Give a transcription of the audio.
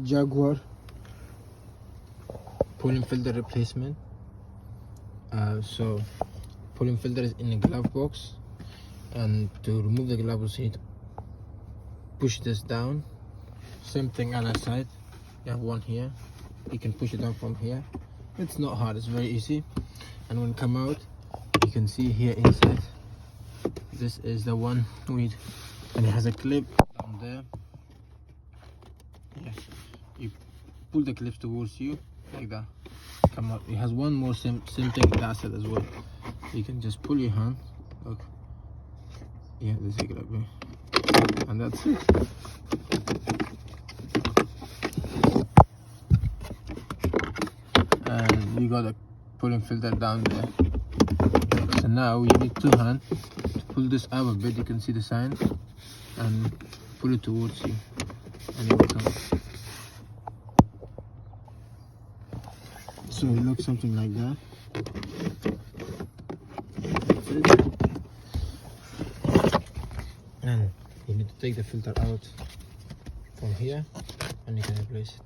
Jaguar pulling filter replacement. So pulling filter is in the glove box, and to remove the glove box you need to push this down. Same thing other side, you have one here, you can push it down from here. It's not hard, it's very easy. And when it come out, you can see here inside, this is the one with, and it has a clip down there. Yeah, you pull the clips towards you like that, come out. It has one more same thing that side as well. You can just pull your hand, look, yeah, this is grab it, and that's it. And you got a pulling filter down there. So now you need two hands to pull this up a bit. You can see the sign, and pull it towards you, and it will come. So it looks something like that. That's it. And you need to take the filter out from here, and you can replace it.